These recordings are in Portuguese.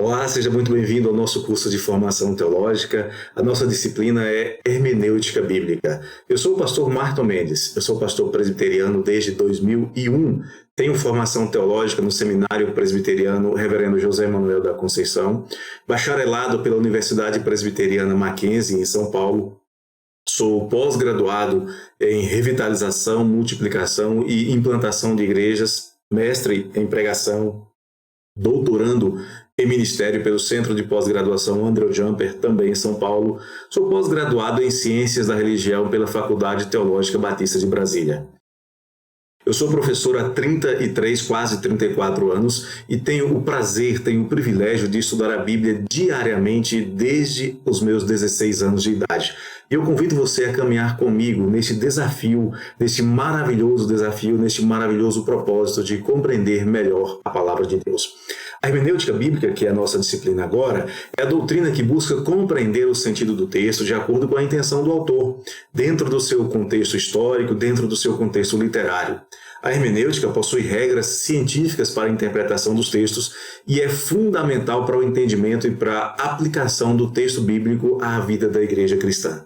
Olá, seja muito bem-vindo ao nosso curso de formação teológica. A nossa disciplina é Hermenêutica Bíblica. Eu sou o pastor Marton Mendes, eu sou pastor presbiteriano desde 2001. Tenho formação teológica no Seminário Presbiteriano Reverendo José Manuel da Conceição, bacharelado pela Universidade Presbiteriana Mackenzie, em São Paulo. Sou pós-graduado em revitalização, multiplicação e implantação de igrejas, mestre em pregação, doutorando em ministério pelo Centro de Pós-Graduação André Jumper, também em São Paulo. Sou pós-graduado em Ciências da Religião pela Faculdade Teológica Batista de Brasília. Eu sou professor há 33, quase 34 anos e tenho o prazer, tenho o privilégio de estudar a Bíblia diariamente desde os meus 16 anos de idade. E eu convido você a caminhar comigo neste desafio, neste maravilhoso propósito de compreender melhor a palavra de Deus. A hermenêutica bíblica, que é a nossa disciplina agora, é a doutrina que busca compreender o sentido do texto de acordo com a intenção do autor, dentro do seu contexto histórico, dentro do seu contexto literário. A hermenêutica possui regras científicas para a interpretação dos textos e é fundamental para o entendimento e para a aplicação do texto bíblico à vida da igreja cristã.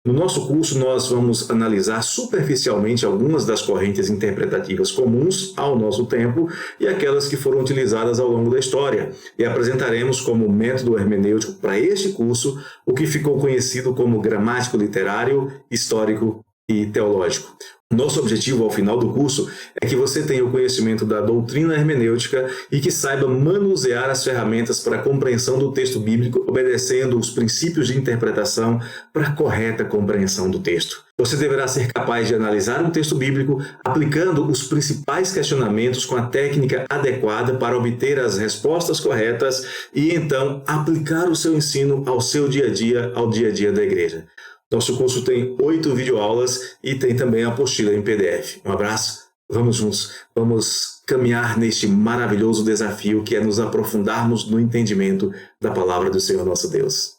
No nosso curso, nós vamos analisar superficialmente algumas das correntes interpretativas comuns ao nosso tempo e aquelas que foram utilizadas ao longo da história. E apresentaremos como método hermenêutico para este curso o que ficou conhecido como gramático literário, histórico e teológico. Nosso objetivo ao final do curso é que você tenha o conhecimento da doutrina hermenêutica e que saiba manusear as ferramentas para a compreensão do texto bíblico, obedecendo os princípios de interpretação para a correta compreensão do texto. Você deverá ser capaz de analisar um texto bíblico aplicando os principais questionamentos com a técnica adequada para obter as respostas corretas e então aplicar o seu ensino ao seu dia a dia, ao dia a dia da igreja. Nosso curso tem 8 videoaulas e tem também a apostila em PDF. Um abraço, vamos juntos, vamos caminhar neste maravilhoso desafio que é nos aprofundarmos no entendimento da palavra do Senhor nosso Deus.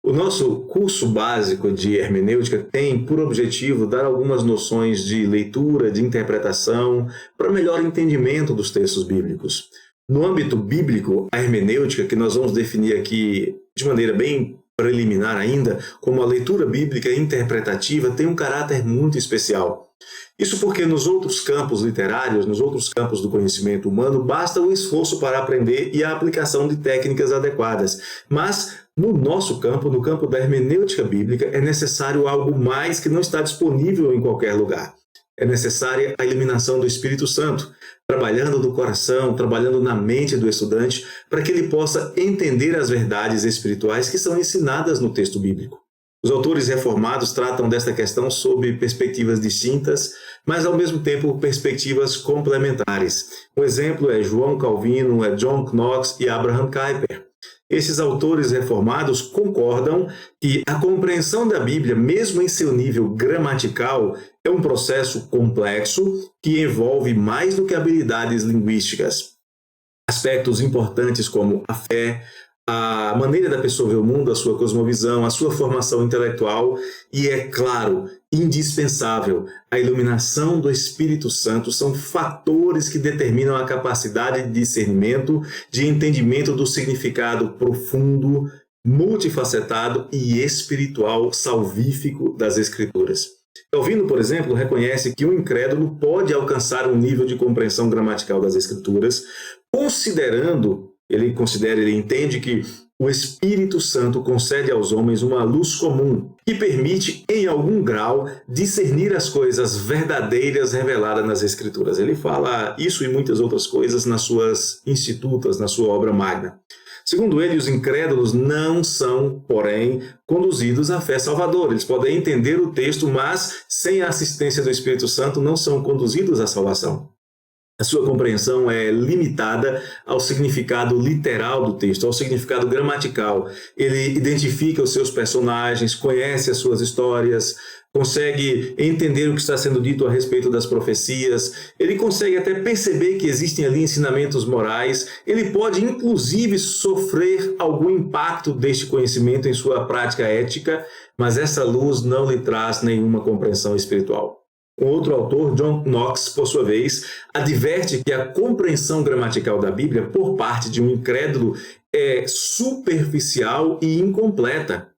O nosso curso básico de hermenêutica tem por objetivo dar algumas noções de leitura, de interpretação, para melhor entendimento dos textos bíblicos. No âmbito bíblico, a hermenêutica, que nós vamos definir aqui de maneira bem preliminar ainda, como a leitura bíblica interpretativa, tem um caráter muito especial. Isso porque nos outros campos literários, nos outros campos do conhecimento humano, basta o esforço para aprender e a aplicação de técnicas adequadas. Mas no nosso campo, no campo da hermenêutica bíblica, é necessário algo mais que não está disponível em qualquer lugar. É necessária a iluminação do Espírito Santo, trabalhando no coração, trabalhando na mente do estudante, para que ele possa entender as verdades espirituais que são ensinadas no texto bíblico. Os autores reformados tratam desta questão sob perspectivas distintas, mas ao mesmo tempo perspectivas complementares. Um exemplo é João Calvino, é John Knox e Abraham Kuyper. Esses autores reformados concordam que a compreensão da Bíblia, mesmo em seu nível gramatical, é um processo complexo que envolve mais do que habilidades linguísticas. Aspectos importantes como a fé, a maneira da pessoa ver o mundo, a sua cosmovisão, a sua formação intelectual e, é claro, indispensável, a iluminação do Espírito Santo são fatores que determinam a capacidade de discernimento, de entendimento do significado profundo, multifacetado e espiritual salvífico das Escrituras. Calvino, por exemplo, reconhece que o incrédulo pode alcançar um nível de compreensão gramatical das Escrituras, ele entende que o Espírito Santo concede aos homens uma luz comum que permite, em algum grau, discernir as coisas verdadeiras reveladas nas Escrituras. Ele fala isso e muitas outras coisas nas suas institutas, na sua obra magna. Segundo ele, os incrédulos não são, porém, conduzidos à fé salvadora. Eles podem entender o texto, mas, sem a assistência do Espírito Santo, não são conduzidos à salvação. A sua compreensão é limitada ao significado literal do texto, ao significado gramatical. Ele identifica os seus personagens, conhece as suas histórias, consegue entender o que está sendo dito a respeito das profecias, ele consegue até perceber que existem ali ensinamentos morais, ele pode inclusive sofrer algum impacto deste conhecimento em sua prática ética, mas essa luz não lhe traz nenhuma compreensão espiritual. Um outro autor, John Knox, por sua vez, adverte que a compreensão gramatical da Bíblia por parte de um incrédulo é superficial e incompleta,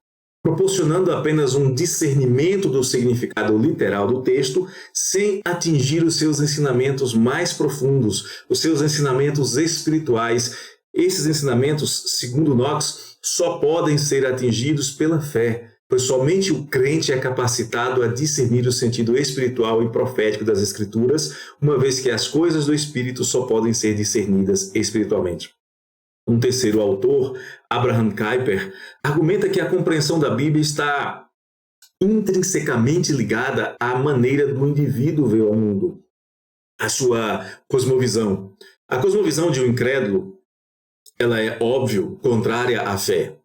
proporcionando apenas um discernimento do significado literal do texto, sem atingir os seus ensinamentos mais profundos, os seus ensinamentos espirituais. Esses ensinamentos, segundo Knox, só podem ser atingidos pela fé, pois somente o crente é capacitado a discernir o sentido espiritual e profético das Escrituras, uma vez que as coisas do Espírito só podem ser discernidas espiritualmente. Um terceiro autor, Abraham Kuyper, argumenta que a compreensão da Bíblia está intrinsecamente ligada à maneira do indivíduo ver o mundo, à sua cosmovisão. A cosmovisão de um incrédulo, ela é, óbvio, contrária à fé.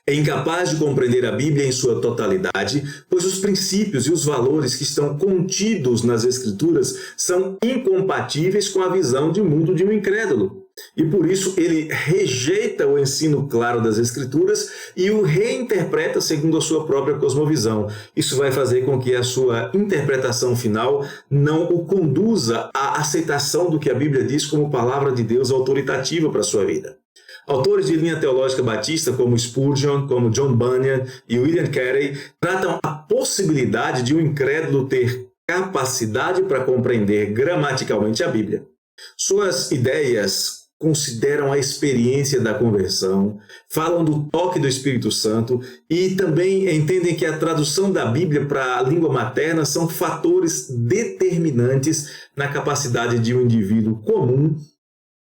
É incapaz de compreender a Bíblia em sua totalidade, pois os princípios e os valores que estão contidos nas Escrituras são incompatíveis com a visão de mundo de um incrédulo. E por isso ele rejeita o ensino claro das Escrituras e o reinterpreta segundo a sua própria cosmovisão. Isso vai fazer com que a sua interpretação final não o conduza à aceitação do que a Bíblia diz como palavra de Deus autoritativa para a sua vida. Autores de linha teológica batista como Spurgeon, como John Bunyan e William Carey tratam a possibilidade de um incrédulo ter capacidade para compreender gramaticalmente a Bíblia. Suas ideias consideram a experiência da conversão, falam do toque do Espírito Santo e também entendem que a tradução da Bíblia para a língua materna são fatores determinantes na capacidade de um indivíduo comum,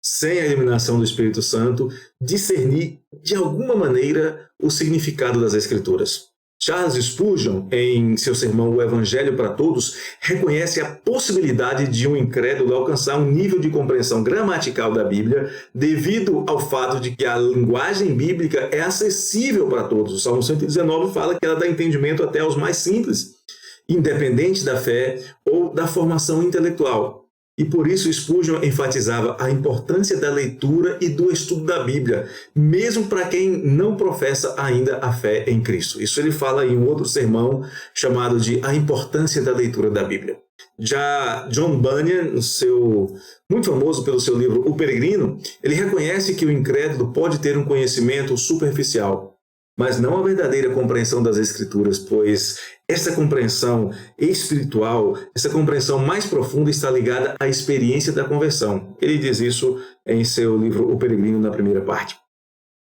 sem a iluminação do Espírito Santo, discernir de alguma maneira o significado das Escrituras. Charles Spurgeon, em seu sermão O Evangelho para Todos, reconhece a possibilidade de um incrédulo alcançar um nível de compreensão gramatical da Bíblia devido ao fato de que a linguagem bíblica é acessível para todos. O Salmo 119 fala que ela dá entendimento até aos mais simples, independente da fé ou da formação intelectual. E por isso Spurgeon enfatizava a importância da leitura e do estudo da Bíblia, mesmo para quem não professa ainda a fé em Cristo. Isso ele fala em um outro sermão chamado de A Importância da Leitura da Bíblia. Já John Bunyan, muito famoso pelo seu livro O Peregrino, ele reconhece que o incrédulo pode ter um conhecimento superficial, mas não a verdadeira compreensão das Escrituras, pois essa compreensão espiritual, essa compreensão mais profunda está ligada à experiência da conversão. Ele diz isso em seu livro O Peregrino, na primeira parte.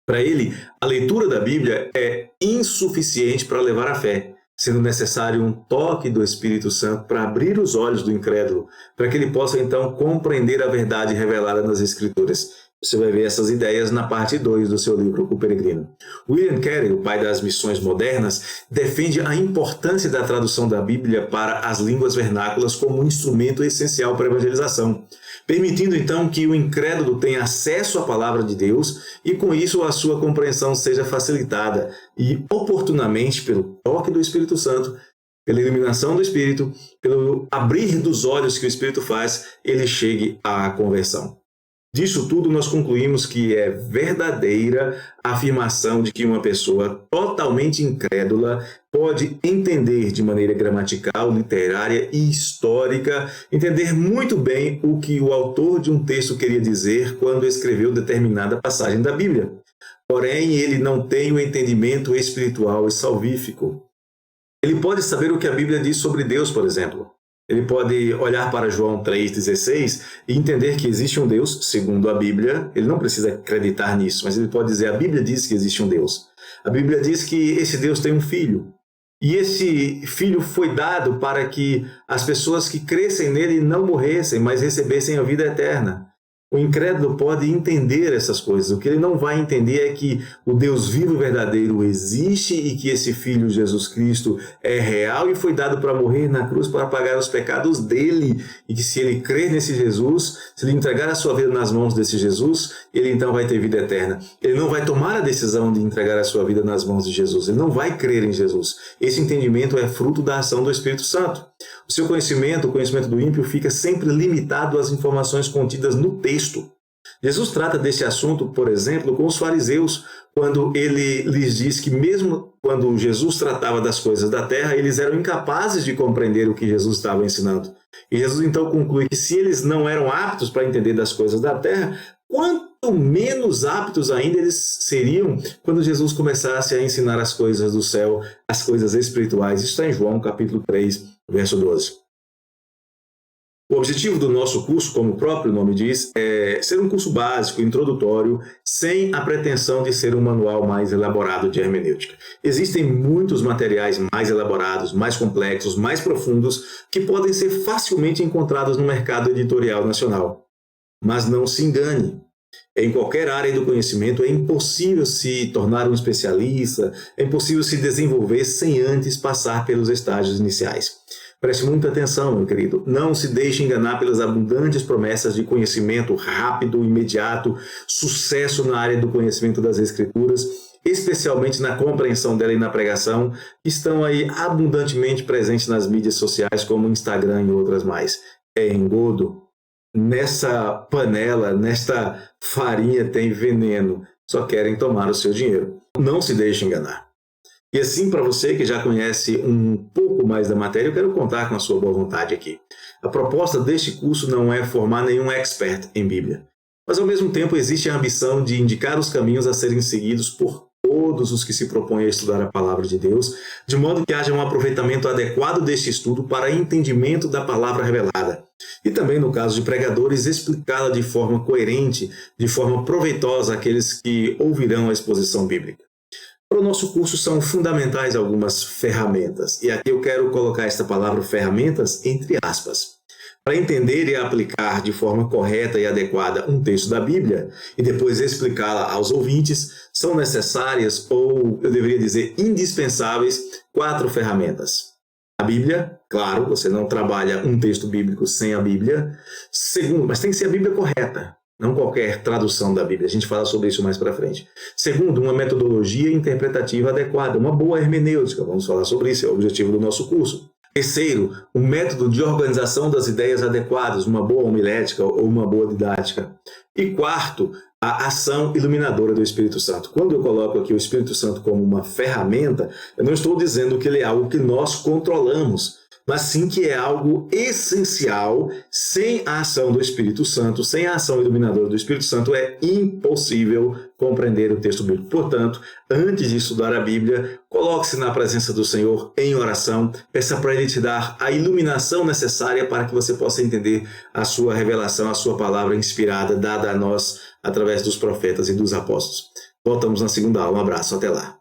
Para ele, a leitura da Bíblia é insuficiente para levar à fé, sendo necessário um toque do Espírito Santo para abrir os olhos do incrédulo, para que ele possa então compreender a verdade revelada nas Escrituras. Você vai ver essas ideias na parte 2 do seu livro, O Peregrino. William Carey, o pai das missões modernas, defende a importância da tradução da Bíblia para as línguas vernáculas como um instrumento essencial para a evangelização, permitindo então que o incrédulo tenha acesso à palavra de Deus e com isso a sua compreensão seja facilitada e oportunamente pelo toque do Espírito Santo, pela iluminação do Espírito, pelo abrir dos olhos que o Espírito faz, ele chegue à conversão. Disso tudo, nós concluímos que é verdadeira a afirmação de que uma pessoa totalmente incrédula pode entender de maneira gramatical, literária e histórica, entender muito bem o que o autor de um texto queria dizer quando escreveu determinada passagem da Bíblia. Porém, ele não tem o entendimento espiritual e salvífico. Ele pode saber o que a Bíblia diz sobre Deus, por exemplo. Ele pode olhar para João 3,16 e entender que existe um Deus, segundo a Bíblia. Ele não precisa acreditar nisso, mas ele pode dizer, a Bíblia diz que existe um Deus. A Bíblia diz que esse Deus tem um filho. E esse filho foi dado para que as pessoas que crescem nele não morressem, mas recebessem a vida eterna. O incrédulo pode entender essas coisas. O que ele não vai entender é que o Deus vivo e verdadeiro existe e que esse Filho Jesus Cristo é real e foi dado para morrer na cruz para pagar os pecados dele. E que se ele crer nesse Jesus, se ele entregar a sua vida nas mãos desse Jesus, ele então vai ter vida eterna. Ele não vai tomar a decisão de entregar a sua vida nas mãos de Jesus. Ele não vai crer em Jesus. Esse entendimento é fruto da ação do Espírito Santo. O seu conhecimento, o conhecimento do ímpio, fica sempre limitado às informações contidas no texto. Jesus trata deste assunto, por exemplo, com os fariseus, quando ele lhes diz que mesmo quando Jesus tratava das coisas da terra, eles eram incapazes de compreender o que Jesus estava ensinando. E Jesus então conclui que se eles não eram aptos para entender das coisas da terra, quanto menos aptos ainda eles seriam quando Jesus começasse a ensinar as coisas do céu, as coisas espirituais. Isso está em João capítulo 3, verso 12. O objetivo do nosso curso, como o próprio nome diz, é ser um curso básico, introdutório, sem a pretensão de ser um manual mais elaborado de hermenêutica. Existem muitos materiais mais elaborados, mais complexos, mais profundos, que podem ser facilmente encontrados no mercado editorial nacional. Mas não se engane. Em qualquer área do conhecimento é impossível se tornar um especialista, é impossível se desenvolver sem antes passar pelos estágios iniciais. Preste muita atenção, meu querido. Não se deixe enganar pelas abundantes promessas de conhecimento rápido, imediato, sucesso na área do conhecimento das Escrituras, especialmente na compreensão dela e na pregação, que estão aí abundantemente presentes nas mídias sociais, como Instagram e outras mais. É engodo. Nessa panela, nesta farinha tem veneno. Só querem tomar o seu dinheiro. Não se deixe enganar. E assim, para você que já conhece um pouco mais da matéria, eu quero contar com a sua boa vontade aqui. A proposta deste curso não é formar nenhum expert em Bíblia, mas ao mesmo tempo existe a ambição de indicar os caminhos a serem seguidos por todos os que se propõem a estudar a palavra de Deus, de modo que haja um aproveitamento adequado deste estudo para entendimento da palavra revelada. E também, no caso de pregadores, explicá-la de forma coerente, de forma proveitosa àqueles que ouvirão a exposição bíblica. Para o nosso curso são fundamentais algumas ferramentas, e aqui eu quero colocar esta palavra ferramentas entre aspas. Para entender e aplicar de forma correta e adequada um texto da Bíblia e depois explicá-la aos ouvintes, são necessárias, ou eu deveria dizer indispensáveis, 4 ferramentas. A Bíblia, claro, você não trabalha um texto bíblico sem a Bíblia. Segundo, mas tem que ser a Bíblia correta. Não qualquer tradução da Bíblia, a gente fala sobre isso mais para frente. Segundo, uma metodologia interpretativa adequada, uma boa hermenêutica, vamos falar sobre isso, é o objetivo do nosso curso. Terceiro, um método de organização das ideias adequadas, uma boa homilética ou uma boa didática. E quarto, a ação iluminadora do Espírito Santo. Quando eu coloco aqui o Espírito Santo como uma ferramenta, eu não estou dizendo que ele é algo que nós controlamos, mas sim que é algo essencial. Sem a ação do Espírito Santo, sem a ação iluminadora do Espírito Santo, é impossível compreender o texto bíblico. Portanto, antes de estudar a Bíblia, coloque-se na presença do Senhor em oração, peça para Ele te dar a iluminação necessária para que você possa entender a sua revelação, a sua palavra inspirada, dada a nós através dos profetas e dos apóstolos. Voltamos na segunda aula. Um abraço, até lá.